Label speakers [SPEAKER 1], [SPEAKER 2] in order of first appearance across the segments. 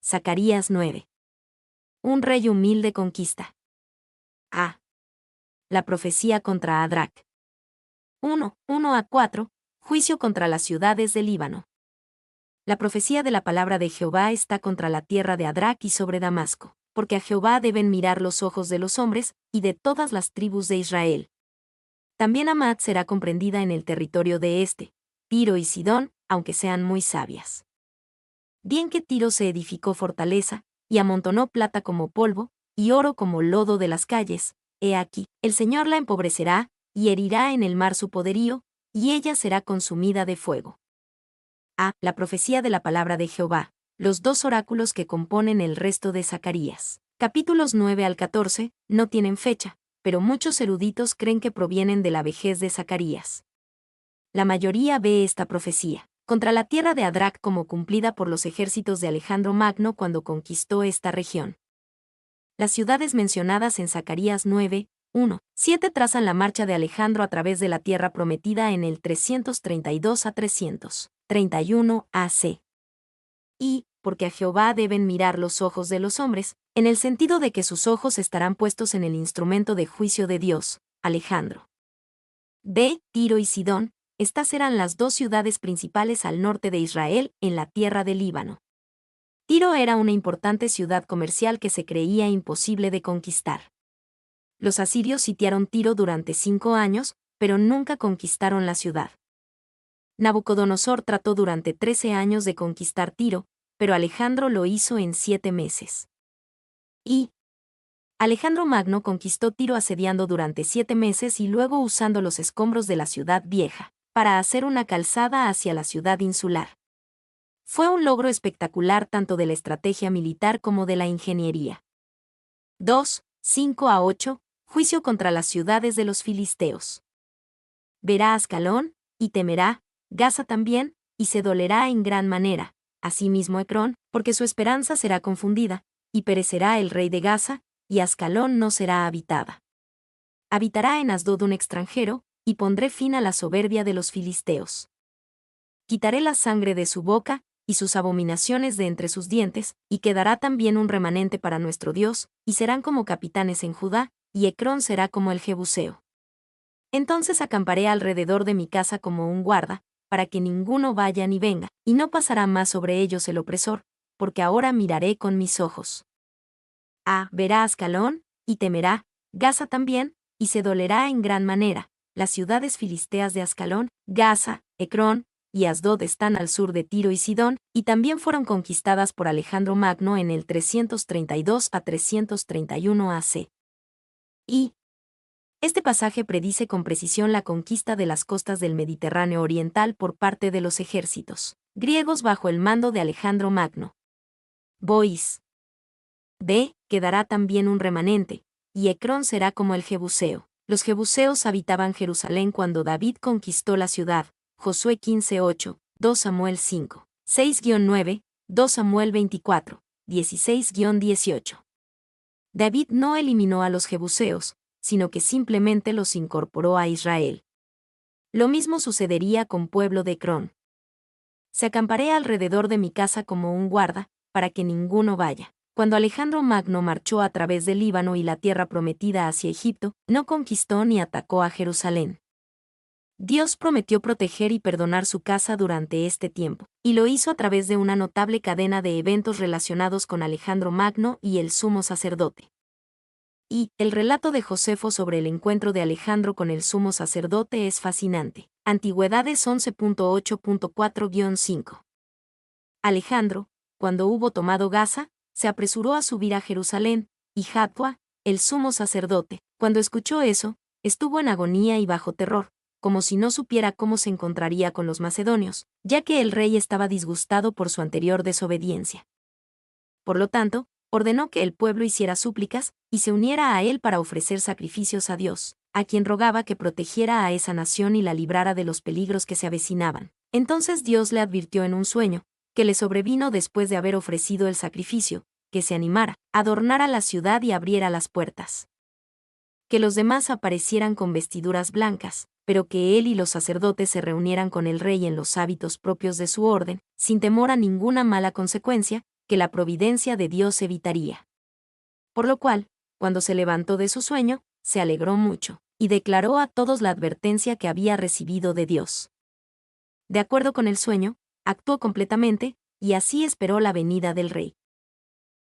[SPEAKER 1] Zacarías 9. Un rey humilde conquista. A. La profecía contra Adrac. 1:1-4. Juicio contra las ciudades del Líbano. La profecía de la palabra de Jehová está contra la tierra de Adrac y sobre Damasco, porque a Jehová deben mirar los ojos de los hombres y de todas las tribus de Israel. También Hamat será comprendida en el territorio de Tiro y Sidón, aunque sean muy sabias. Bien que Tiro se edificó fortaleza, y amontonó plata como polvo, y oro como lodo de las calles, he aquí, el Señor la empobrecerá, y herirá en el mar su poderío, y ella será consumida de fuego. A. La profecía de la palabra de Jehová, los dos oráculos que componen el resto de Zacarías. Capítulos 9-14, no tienen fecha, pero muchos eruditos creen que provienen de la vejez de Zacarías. La mayoría ve esta profecía contra la tierra de Adrac como cumplida por los ejércitos de Alejandro Magno cuando conquistó esta región. Las ciudades mencionadas en Zacarías 9:1-7 trazan la marcha de Alejandro a través de la tierra prometida en el 332 a 331 AC. Y, porque a Jehová deben mirar los ojos de los hombres, en el sentido de que sus ojos estarán puestos en el instrumento de juicio de Dios, Alejandro. B. Tiro y Sidón. Estas eran las dos ciudades principales al norte de Israel, en la tierra del Líbano. Tiro era una importante ciudad comercial que se creía imposible de conquistar. Los asirios sitiaron Tiro durante 5 años, pero nunca conquistaron la ciudad. Nabucodonosor trató durante 13 años de conquistar Tiro, pero Alejandro lo hizo en 7 meses. Y Alejandro Magno conquistó Tiro asediando durante 7 meses y luego usando los escombros de la ciudad vieja para hacer una calzada hacia la ciudad insular. Fue un logro espectacular tanto de la estrategia militar como de la ingeniería. 2:5-8. Juicio contra las ciudades de los filisteos. Verá Ascalón, y temerá, Gaza también, y se dolerá en gran manera, asimismo Ecrón, porque su esperanza será confundida, y perecerá el rey de Gaza, y Ascalón no será habitada. Habitará en Asdod un extranjero, y pondré fin a la soberbia de los filisteos. Quitaré la sangre de su boca, y sus abominaciones de entre sus dientes, y quedará también un remanente para nuestro Dios, y serán como capitanes en Judá, y Ecrón será como el Jebuseo. Entonces acamparé alrededor de mi casa como un guarda, para que ninguno vaya ni venga, y no pasará más sobre ellos el opresor, porque ahora miraré con mis ojos. A. Verá Ascalón, y temerá, Gaza también, y se dolerá en gran manera. Las ciudades filisteas de Ascalón, Gaza, Ecrón y Asdod están al sur de Tiro y Sidón, y también fueron conquistadas por Alejandro Magno en el 332 a 331 AC. Y este pasaje predice con precisión la conquista de las costas del Mediterráneo oriental por parte de los ejércitos griegos bajo el mando de Alejandro Magno. Bois. B. Quedará también un remanente, y Ecrón será como el Jebuseo. Los jebuseos habitaban Jerusalén cuando David conquistó la ciudad. Josué 15:8, 2 Samuel 5, 6-9, 2 Samuel 24, 16-18. David no eliminó a los jebuseos, sino que simplemente los incorporó a Israel. Lo mismo sucedería con pueblo de Ecrón. Se acamparé alrededor de mi casa como un guarda, para que ninguno vaya. Cuando Alejandro Magno marchó a través del Líbano y la tierra prometida hacia Egipto, no conquistó ni atacó a Jerusalén. Dios prometió proteger y perdonar su casa durante este tiempo, y lo hizo a través de una notable cadena de eventos relacionados con Alejandro Magno y el sumo sacerdote. Y el relato de Josefo sobre el encuentro de Alejandro con el sumo sacerdote es fascinante. Antigüedades 11.8.4-5. Alejandro, cuando hubo tomado Gaza, se apresuró a subir a Jerusalén, y Jadua, el sumo sacerdote, cuando escuchó eso, estuvo en agonía y bajo terror, como si no supiera cómo se encontraría con los macedonios, ya que el rey estaba disgustado por su anterior desobediencia. Por lo tanto, ordenó que el pueblo hiciera súplicas, y se uniera a él para ofrecer sacrificios a Dios, a quien rogaba que protegiera a esa nación y la librara de los peligros que se avecinaban. Entonces Dios le advirtió en un sueño, que le sobrevino después de haber ofrecido el sacrificio, que se animara, adornara la ciudad y abriera las puertas. Que los demás aparecieran con vestiduras blancas, pero que él y los sacerdotes se reunieran con el rey en los hábitos propios de su orden, sin temor a ninguna mala consecuencia, que la providencia de Dios evitaría. Por lo cual, cuando se levantó de su sueño, se alegró mucho, y declaró a todos la advertencia que había recibido de Dios. De acuerdo con el sueño, actuó completamente, y así esperó la venida del rey.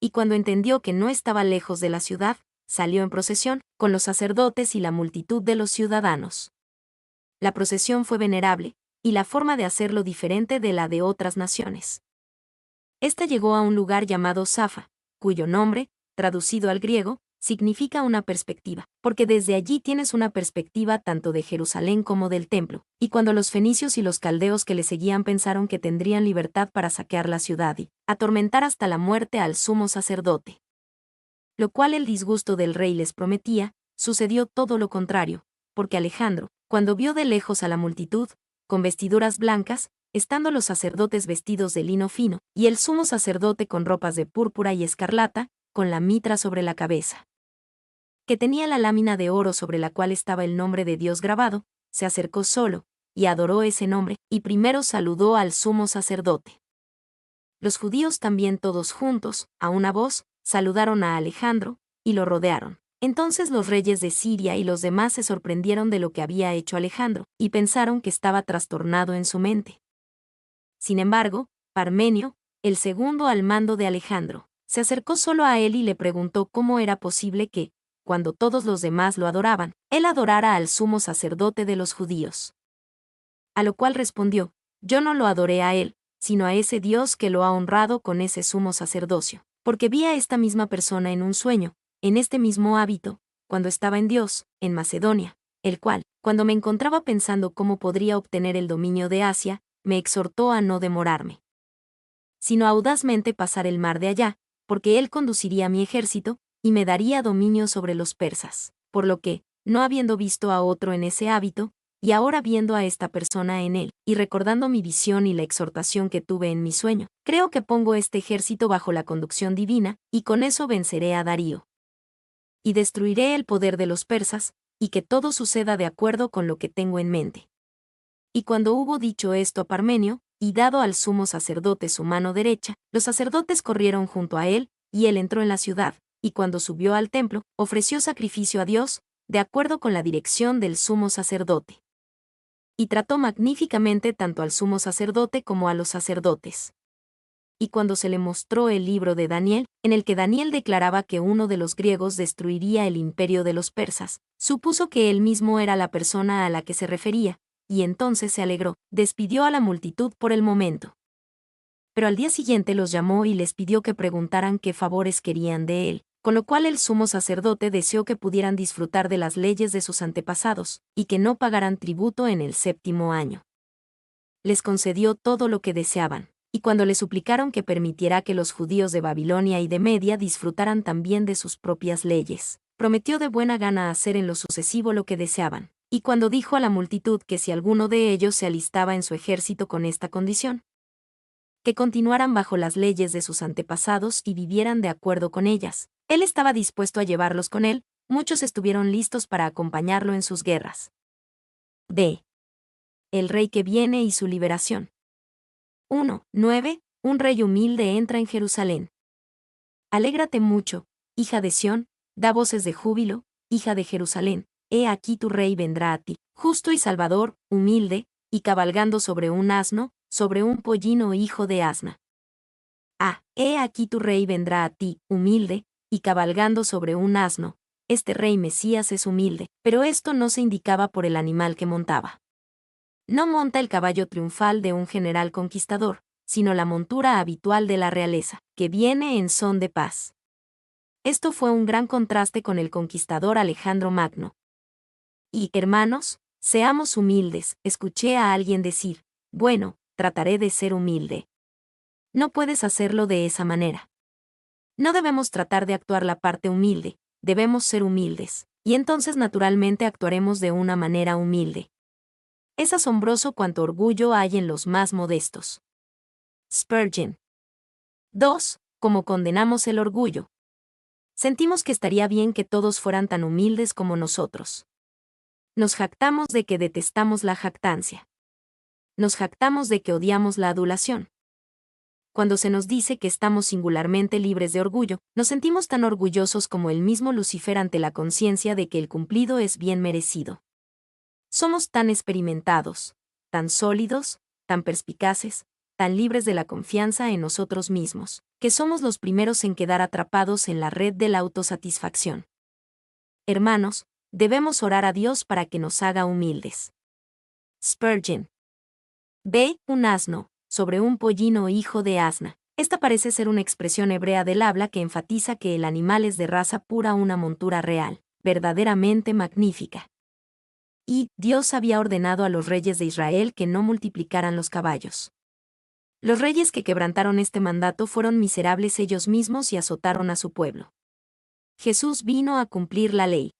[SPEAKER 1] Y cuando entendió que no estaba lejos de la ciudad, salió en procesión, con los sacerdotes y la multitud de los ciudadanos. La procesión fue venerable, y la forma de hacerlo diferente de la de otras naciones. Esta llegó a un lugar llamado Safa, cuyo nombre, traducido al griego, significa una perspectiva, porque desde allí tienes una perspectiva tanto de Jerusalén como del templo, y cuando los fenicios y los caldeos que le seguían pensaron que tendrían libertad para saquear la ciudad y atormentar hasta la muerte al sumo sacerdote. Lo cual el disgusto del rey les prometía, sucedió todo lo contrario, porque Alejandro, cuando vio de lejos a la multitud, con vestiduras blancas, estando los sacerdotes vestidos de lino fino, y el sumo sacerdote con ropas de púrpura y escarlata, con la mitra sobre la cabeza, que tenía la lámina de oro sobre la cual estaba el nombre de Dios grabado, se acercó solo, y adoró ese nombre, y primero saludó al sumo sacerdote. Los judíos también todos juntos, a una voz, saludaron a Alejandro, y lo rodearon. Entonces los reyes de Siria y los demás se sorprendieron de lo que había hecho Alejandro, y pensaron que estaba trastornado en su mente. Sin embargo, Parmenio, el segundo al mando de Alejandro, se acercó solo a él y le preguntó cómo era posible que, cuando todos los demás lo adoraban, él adorara al sumo sacerdote de los judíos. A lo cual respondió: yo no lo adoré a él, sino a ese Dios que lo ha honrado con ese sumo sacerdocio, porque vi a esta misma persona en un sueño, en este mismo hábito, cuando estaba en Dios, en Macedonia, el cual, cuando me encontraba pensando cómo podría obtener el dominio de Asia, me exhortó a no demorarme, sino audazmente pasar el mar de allá, porque él conduciría mi ejército, y me daría dominio sobre los persas, por lo que, no habiendo visto a otro en ese hábito, y ahora viendo a esta persona en él, y recordando mi visión y la exhortación que tuve en mi sueño, creo que pongo este ejército bajo la conducción divina, y con eso venceré a Darío. Y destruiré el poder de los persas, y que todo suceda de acuerdo con lo que tengo en mente. Y cuando hubo dicho esto a Parmenio, y dado al sumo sacerdote su mano derecha, los sacerdotes corrieron junto a él, y él entró en la ciudad, y cuando subió al templo, ofreció sacrificio a Dios, de acuerdo con la dirección del sumo sacerdote. Y trató magníficamente tanto al sumo sacerdote como a los sacerdotes. Y cuando se le mostró el libro de Daniel, en el que Daniel declaraba que uno de los griegos destruiría el imperio de los persas, supuso que él mismo era la persona a la que se refería, y entonces se alegró, despidió a la multitud por el momento. Pero al día siguiente los llamó y les pidió que preguntaran qué favores querían de él, con lo cual el sumo sacerdote deseó que pudieran disfrutar de las leyes de sus antepasados, y que no pagaran tributo en el 7º año. Les concedió todo lo que deseaban, y cuando le suplicaron que permitiera que los judíos de Babilonia y de Media disfrutaran también de sus propias leyes, prometió de buena gana hacer en lo sucesivo lo que deseaban. Y cuando dijo a la multitud que si alguno de ellos se alistaba en su ejército con esta condición, que continuaran bajo las leyes de sus antepasados y vivieran de acuerdo con ellas, él estaba dispuesto a llevarlos con él, muchos estuvieron listos para acompañarlo en sus guerras. B. El rey que viene y su liberación. 1:9. Un rey humilde entra en Jerusalén. Alégrate mucho, hija de Sión, da voces de júbilo, hija de Jerusalén. He aquí tu rey vendrá a ti, justo y salvador, humilde, y cabalgando sobre un asno, sobre un pollino hijo de asna. He aquí tu rey vendrá a ti, humilde, y cabalgando sobre un asno. Este rey Mesías es humilde, pero esto no se indicaba por el animal que montaba. No monta el caballo triunfal de un general conquistador, sino la montura habitual de la realeza, que viene en son de paz. Esto fue un gran contraste con el conquistador Alejandro Magno. Y, hermanos, seamos humildes, escuché a alguien decir, bueno, trataré de ser humilde. No puedes hacerlo de esa manera. No debemos tratar de actuar la parte humilde, debemos ser humildes, y entonces naturalmente actuaremos de una manera humilde. Es asombroso cuánto orgullo hay en los más modestos. Spurgeon. 2. ¿Cómo condenamos el orgullo? Sentimos que estaría bien que todos fueran tan humildes como nosotros. Nos jactamos de que detestamos la jactancia. Nos jactamos de que odiamos la adulación. cuando se nos dice que estamos singularmente libres de orgullo, nos sentimos tan orgullosos como el mismo Lucifer ante la conciencia de que el cumplido es bien merecido. Somos tan experimentados, tan sólidos, tan perspicaces, tan libres de la confianza en nosotros mismos, que somos los primeros en quedar atrapados en la red de la autosatisfacción. Hermanos, debemos orar a Dios para que nos haga humildes. Spurgeon. B. Un asno, sobre un pollino hijo de asna. Esta parece ser una expresión hebrea del habla que enfatiza que el animal es de raza pura, una montura real, verdaderamente magnífica. Y Dios había ordenado a los reyes de Israel que no multiplicaran los caballos. Los reyes que quebrantaron este mandato fueron miserables ellos mismos y azotaron a su pueblo. Jesús vino a cumplir la ley.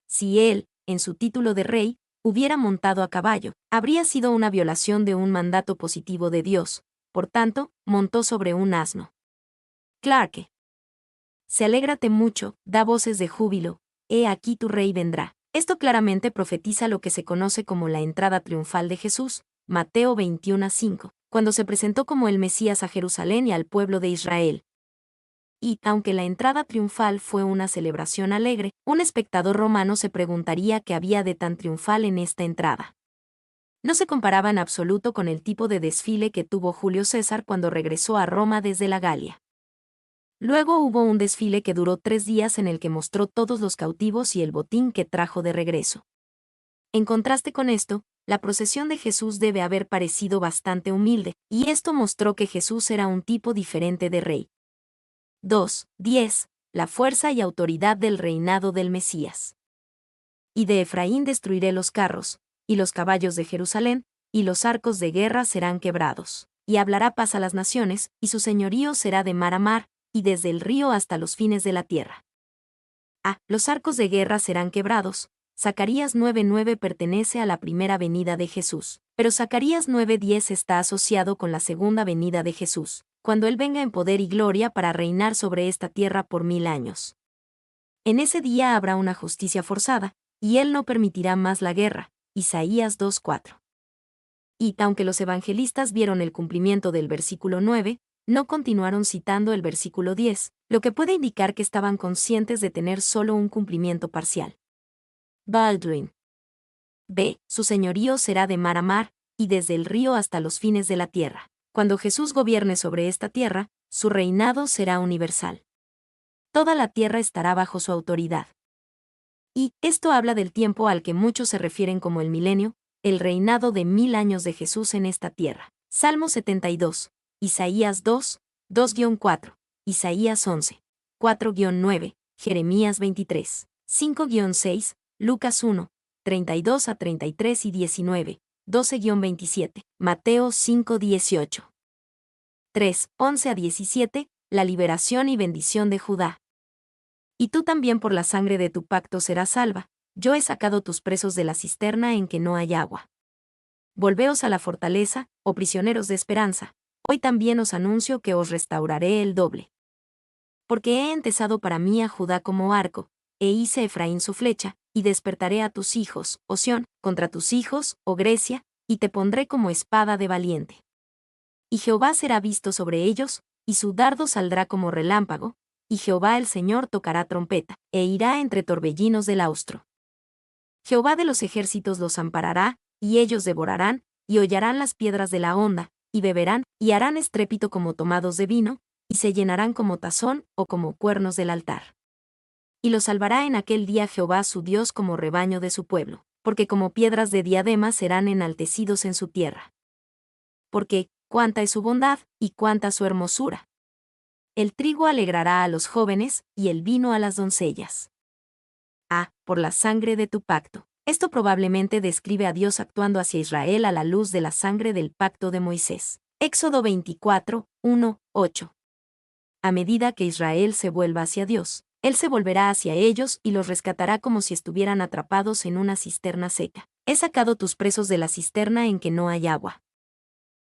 [SPEAKER 1] Si él, en su título de rey, hubiera montado a caballo, habría sido una violación de un mandato positivo de Dios, por tanto, montó sobre un asno. Clarke. Se alégrate mucho, da voces de júbilo, he aquí tu rey vendrá. Esto claramente profetiza lo que se conoce como la entrada triunfal de Jesús, Mateo 21:5, cuando se presentó como el Mesías a Jerusalén y al pueblo de Israel. Y, aunque la entrada triunfal fue una celebración alegre, un espectador romano se preguntaría qué había de tan triunfal en esta entrada. No se comparaba en absoluto con el tipo de desfile que tuvo Julio César cuando regresó a Roma desde la Galia. Luego hubo un desfile que duró 3 días en el que mostró todos los cautivos y el botín que trajo de regreso. En contraste con esto, la procesión de Jesús debe haber parecido bastante humilde, y esto mostró que Jesús era un tipo diferente de rey. 2:10. La fuerza y autoridad del reinado del Mesías. Y de Efraín destruiré los carros, y los caballos de Jerusalén, y los arcos de guerra serán quebrados. Y hablará paz a las naciones, y su señorío será de mar a mar, y desde el río hasta los fines de la tierra. Los arcos de guerra serán quebrados. Zacarías 9:9 pertenece a la primera venida de Jesús, pero Zacarías 9:10 está asociado con la segunda venida de Jesús, cuando Él venga en poder y gloria para reinar sobre esta tierra por 1000 años. En ese día habrá una justicia forzada, y Él no permitirá más la guerra. Isaías 2:4. Y, aunque los evangelistas vieron el cumplimiento del versículo 9, no continuaron citando el versículo 10, lo que puede indicar que estaban conscientes de tener solo un cumplimiento parcial. Baldwin. B. Su señorío será de mar a mar, y desde el río hasta los fines de la tierra. Cuando Jesús gobierne sobre esta tierra, su reinado será universal. Toda la tierra estará bajo su autoridad. Y esto habla del tiempo al que muchos se refieren como el milenio, el reinado de 1000 años de Jesús en esta tierra. Salmo 72. Isaías 2, 2-4, Isaías 11, 4-9, Jeremías 23, 5-6, Lucas 1, 32-33 y 19, 12-27, Mateo 5:18. 3, 11-17, la liberación y bendición de Judá. Y tú también por la sangre de tu pacto serás salva, yo he sacado tus presos de la cisterna en que no hay agua. Volveos a la fortaleza, oh prisioneros de esperanza. Hoy también os anuncio que os restauraré el doble. Porque he entesado para mí a Judá como arco, e hice Efraín su flecha, y despertaré a tus hijos, oh Sión, contra tus hijos, oh Grecia, y te pondré como espada de valiente. Y Jehová será visto sobre ellos, y su dardo saldrá como relámpago, y Jehová el Señor tocará trompeta, e irá entre torbellinos del austro. Jehová de los ejércitos los amparará, y ellos devorarán, y hollarán las piedras de la honda, y beberán, y harán estrépito como tomados de vino, y se llenarán como tazón, o como cuernos del altar. Y los salvará en aquel día Jehová su Dios como rebaño de su pueblo, porque como piedras de diadema serán enaltecidos en su tierra. Porque, cuánta es su bondad, y cuánta su hermosura. El trigo alegrará a los jóvenes, y el vino a las doncellas. Por la sangre de tu pacto. Esto probablemente describe a Dios actuando hacia Israel a la luz de la sangre del pacto de Moisés. Éxodo 24, 1, 8. A medida que Israel se vuelva hacia Dios, Él se volverá hacia ellos y los rescatará como si estuvieran atrapados en una cisterna seca. He sacado tus presos de la cisterna en que no hay agua.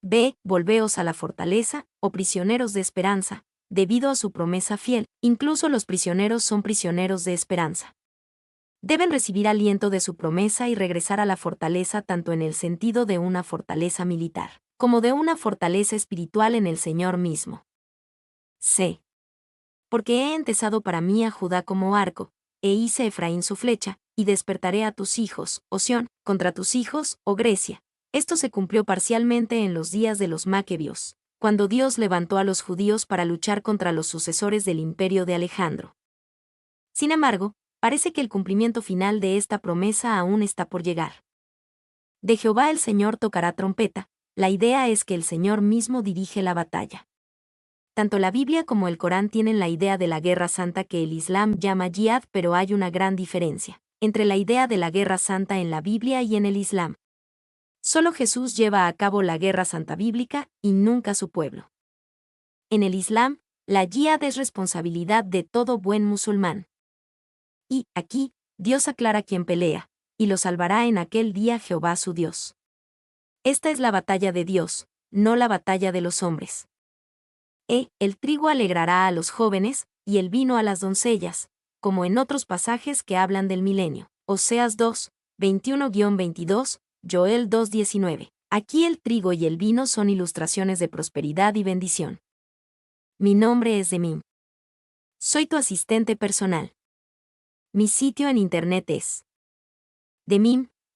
[SPEAKER 1] B. Volveos a la fortaleza, oh prisioneros de esperanza, debido a su promesa fiel, incluso los prisioneros son prisioneros de esperanza. Deben recibir aliento de su promesa y regresar a la fortaleza tanto en el sentido de una fortaleza militar, como de una fortaleza espiritual en el Señor mismo. C. Porque he entesado para mí a Judá como arco, e hice a Efraín su flecha, y despertaré a tus hijos, oh Sión, contra tus hijos, oh Grecia. Esto se cumplió parcialmente en los días de los Maquebios, cuando Dios levantó a los judíos para luchar contra los sucesores del imperio de Alejandro. Sin embargo, parece que el cumplimiento final de esta promesa aún está por llegar. De Jehová el Señor tocará trompeta, la idea es que el Señor mismo dirige la batalla. Tanto la Biblia como el Corán tienen la idea de la guerra santa que el Islam llama yihad, pero hay una gran diferencia entre la idea de la guerra santa en la Biblia y en el Islam. Solo Jesús lleva a cabo la guerra santa bíblica y nunca su pueblo. En el Islam, la yihad es responsabilidad de todo buen musulmán. Y, aquí, Dios aclara quién pelea, y lo salvará en aquel día Jehová su Dios. Esta es la batalla de Dios, no la batalla de los hombres. El trigo alegrará a los jóvenes, y el vino a las doncellas, como en otros pasajes que hablan del milenio. Oseas 2, 21-22, Joel 2:19. Aquí el trigo y el vino son ilustraciones de prosperidad y bendición. Mi nombre es Demim. Soy tu asistente personal. Mi sitio en internet es demim.es.tl.